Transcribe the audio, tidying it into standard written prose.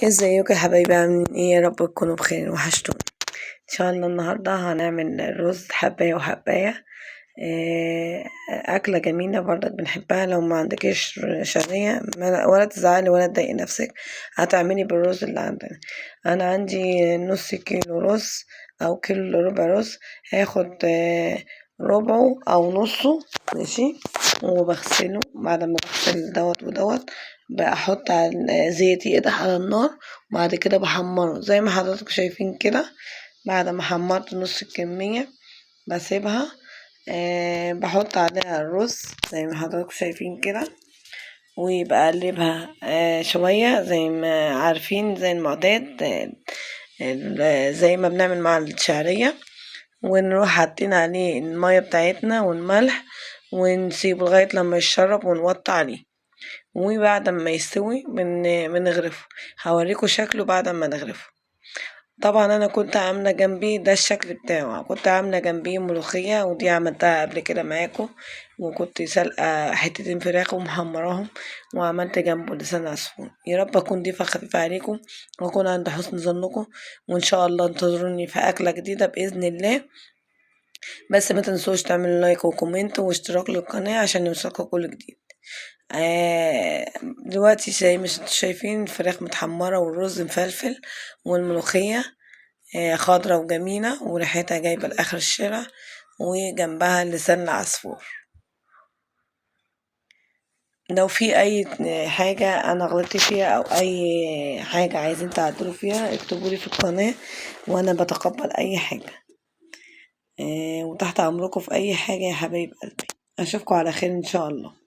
ازيكم يا حبايبي، عاملين ايه؟ يا رب تكونوا بخير، وحشتوني. ان شاء الله النهارده هنعمل رز حبايه وحبايه. أكلة جميلة برضك بنحبها. لو ما عندكش شعرية ولا تزعلي ولا تضايقي نفسك، هتعملي بالرز اللي عندنا. أنا عندي نص كيلو رز أو كيلو إلا ربع رز. هاخد ربعه أو نصه، ماشي. وبغسله. بعد ما بغسل دوت ودوت، بحط على زيت يقدح على النار، وبعد كده بحمره زي ما حضراتكم شايفين كده. بعد ما حمرت نص الكمية بسيبها. بحط عليها الرز زي ما حضراتكم شايفين كده، وبقلبها شوية زي ما عارفين، زي المعتاد. زي ما بنعمل مع الشعرية. ونروح حاطين عليه المية بتاعتنا والملح، ونسيبه لغاية لما يشرب ونوطي عليه. وبعد ما يستوي بنغرفه. هوريكم شكله بعد ما نغرفه. طبعا انا كنت عامله جنبي ده الشكل بتاعه، كنت عامله جنبيه ملوخيه، ودي عملتها قبل كده معاكم. وكنت سلقه حتتين فراخ ومحمراهم، وعملت جنبه لسان عصفور. يا رب اكون ضيفه خفيفه عليكم، واكون عند حسن ظنكم. وان شاء الله انتظروني في اكله جديده باذن الله. بس ما تنسوش تعملوا لايك وكومنت واشتراك للقناه عشان يوصلكم كل جديد. دلوقتي زي ما انتوا شايفين، الفراخ متحمره والرز مفلفل، والملوخيه خضرة وجميلة وريحتها جايبة لآخر الشارع، وجنبها لسان العصفور. لو في أي حاجة أنا غلطت فيها أو أي حاجة عايزين تعدلوا فيها، اكتبولي في القناة، وأنا بتقبل أي حاجة. وتحت أمركم في أي حاجة يا حبايب قلبي. أشوفكم على خير إن شاء الله.